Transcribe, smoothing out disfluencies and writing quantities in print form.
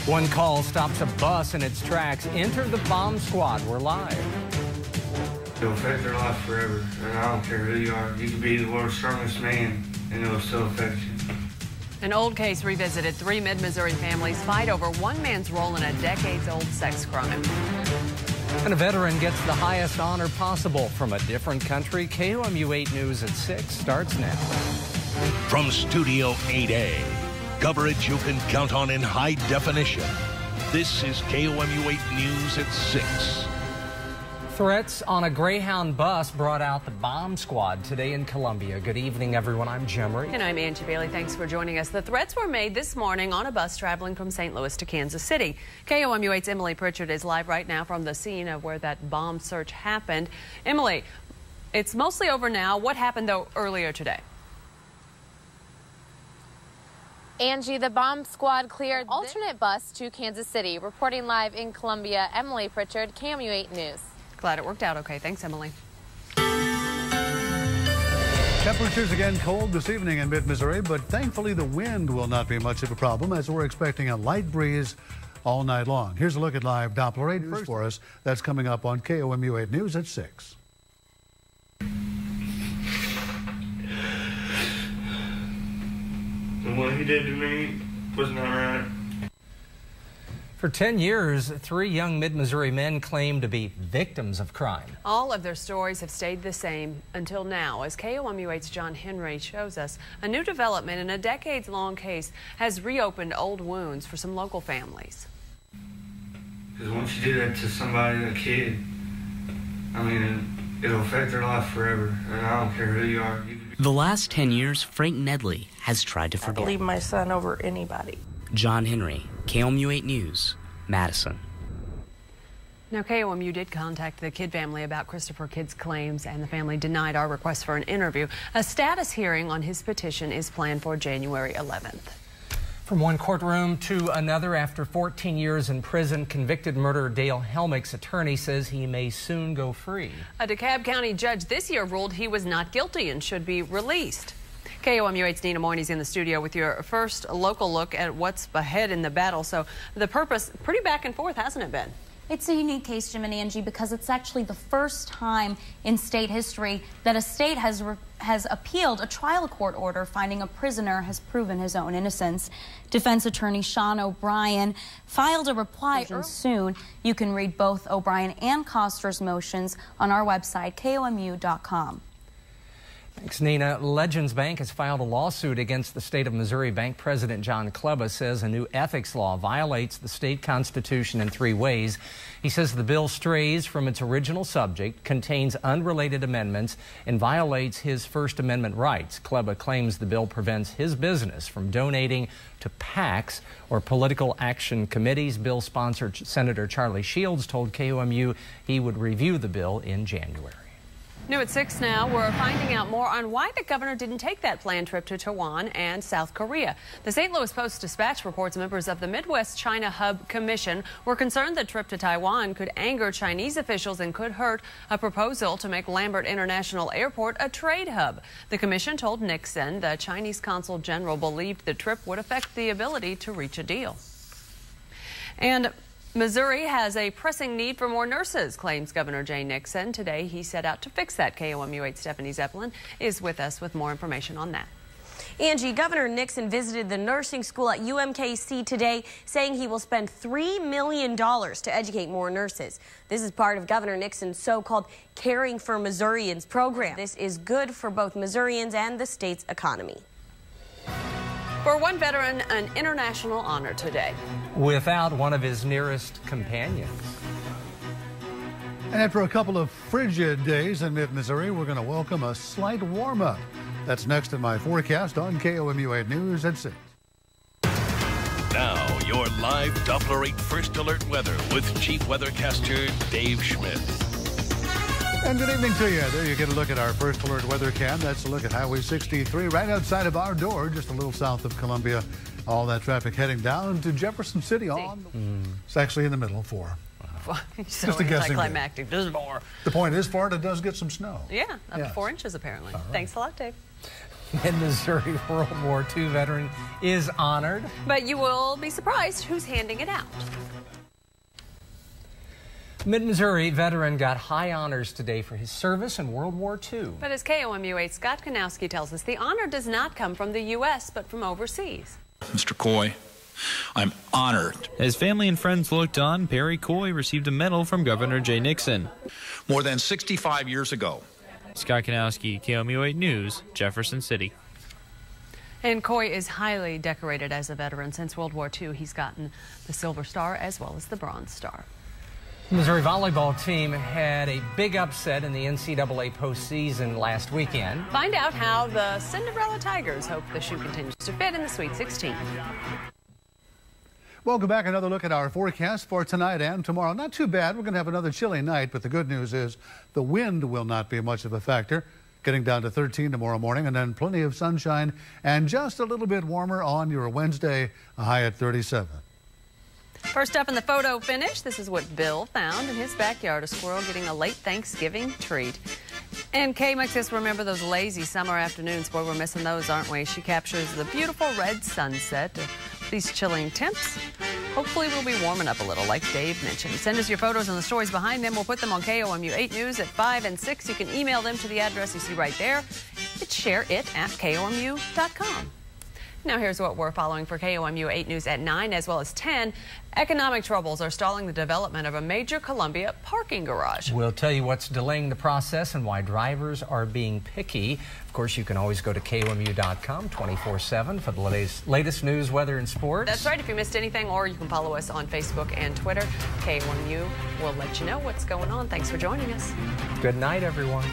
One call stops a bus in its tracks. Enter the bomb squad. We're live. It'll affect their life forever, and I don't care who you are. You could be the world's strongest man, and it'll still affect you. An old case revisited. 3 mid-Missouri families fight over one man's role in a decades-old sex crime. And a veteran gets the highest honor possible from a different country. KOMU 8 News at 6 starts now. From Studio 8A, coverage you can count on in high definition. This is KOMU 8 News at 6. Threats on a Greyhound bus brought out the bomb squad today in Columbia. Good evening, everyone. I'm Jim Reed. And I'm Angie Bailey. Thanks for joining us. The threats were made this morning on a bus traveling from St. Louis to Kansas City. KOMU 8's Emily Pritchard is live right now from the scene of where that bomb search happened. Emily, it's mostly over now. What happened, though, earlier today? Angie, the bomb squad cleared alternate bus to Kansas City. Reporting live in Columbia, Emily Pritchard, KOMU 8 News. Glad it worked out okay. Thanks, Emily. Temperatures again cold this evening in mid-Missouri, but thankfully the wind will not be much of a problem as we're expecting a light breeze all night long. Here's a look at live Doppler 8 news for us. That's coming up on KOMU 8 News at 6. And what he did to me was not right. For 10 years, 3 young mid-Missouri men claim to be victims of crime. All of their stories have stayed the same until now. As KOMU 8's John Henry shows us, a new development in a decades-long case has reopened old wounds for some local families. Because once you do that to somebody, a kid, I mean, it'll affect their life forever, and I don't care who you are. The last 10 years, Frank Nedley has tried to forget. I believe my son over anybody. John Henry, KOMU 8 News, Madison. Now, KOMU did contact the Kidd family about Christopher Kidd's claims, and the family denied our request for an interview. A status hearing on his petition is planned for January 11th. From one courtroom to another, after 14 years in prison, convicted murderer Dale Helmick's attorney says he may soon go free. A DeKalb County judge this year ruled he was not guilty and should be released. KOMU 8's Nina Moyni's in the studio with your first local look at what's ahead in the battle. So the purpose, pretty back and forth, hasn't it been? It's a unique case, Jim and Angie, because it's actually the first time in state history that a state has appealed a trial court order finding a prisoner has proven his own innocence. Defense attorney Sean O'Brien filed a reply soon. You can read both O'Brien and Koster's motions on our website, KOMU.com. Thanks, Nina. Legends Bank has filed a lawsuit against the state of Missouri. Bank President John Kleba says a new ethics law violates the state constitution in 3 ways. He says the bill strays from its original subject, contains unrelated amendments, and violates his First Amendment rights. Kleba claims the bill prevents his business from donating to PACs or political action committees. Bill sponsor Senator Charlie Shields told KOMU he would review the bill in January. New at 6 now, we're finding out more on why the governor didn't take that planned trip to Taiwan and South Korea. The St. Louis Post-Dispatch reports members of the Midwest China Hub Commission were concerned the trip to Taiwan could anger Chinese officials and could hurt a proposal to make Lambert International Airport a trade hub. The commission told Nixon the Chinese consul general believed the trip would affect the ability to reach a deal. And Missouri has a pressing need for more nurses, claims Governor Jay Nixon. Today, he set out to fix that. KOMU 8's Stephanie Zeppelin is with us with more information on that. Angie, Governor Nixon visited the nursing school at UMKC today, saying he will spend $3 million to educate more nurses. This is part of Governor Nixon's so-called Caring for Missourians program. This is good for both Missourians and the state's economy. For one veteran, an international honor today. Without one of his nearest companions. And after a couple of frigid days in mid-Missouri, we're going to welcome a slight warm-up. That's next in my forecast on KOMU 8 News at 6. Now, your live Doppler 8 First Alert weather with Chief Weathercaster Dave Schmidt. And good evening to you. There you get a look at our First Alert weather cam. That's a look at Highway 63 right outside of our door, just a little south of Columbia. All that traffic heading down to Jefferson City It's actually in the middle, 4. So just a guessing anticlimactic. There's more. The point is, Florida does get some snow. Yeah, up to 4 inches apparently. Right. Thanks a lot, Dave. Mid-Missouri World War II veteran is honored. But you will be surprised who's handing it out. Mid-Missouri veteran got high honors today for his service in World War II. But as KOMU8 Scott Kanowski tells us, the honor does not come from the U.S., but from overseas. Mr. Coy, I'm honored. As family and friends looked on, Perry Coy received a medal from Governor Jay Nixon. More than 65 years ago. Scott Kanowski, KOMU8 News, Jefferson City. And Coy is highly decorated as a veteran. Since World War II, he's gotten the Silver Star as well as the Bronze Star. The Missouri volleyball team had a big upset in the NCAA postseason last weekend. Find out how the Cinderella Tigers hope the shoe continues to fit in the Sweet 16. Welcome back. Another look at our forecast for tonight and tomorrow. Not too bad. We're going to have another chilly night, but the good news is the wind will not be much of a factor. Getting down to 13 tomorrow morning, and then plenty of sunshine and just a little bit warmer on your Wednesday, a high at 37. First up in the photo finish, this is what Bill found in his backyard, a squirrel getting a late Thanksgiving treat. And Kay makes us remember those lazy summer afternoons. Boy, we're missing those, aren't we? She captures the beautiful red sunset. These chilling temps. Hopefully we'll be warming up a little, like Dave mentioned. Send us your photos and the stories behind them. We'll put them on KOMU8 News at 5 and 6. You can email them to the address you see right there. It's shareit@komu.com. Now here's what we're following for KOMU8 News at 9 as well as 10. Economic troubles are stalling the development of a major Columbia parking garage. We'll tell you what's delaying the process and why drivers are being picky. Of course, you can always go to KOMU.com 24/7 for the latest news, weather, and sports. That's right. If you missed anything, or you can follow us on Facebook and Twitter. KOMU will let you know what's going on. Thanks for joining us. Good night, everyone.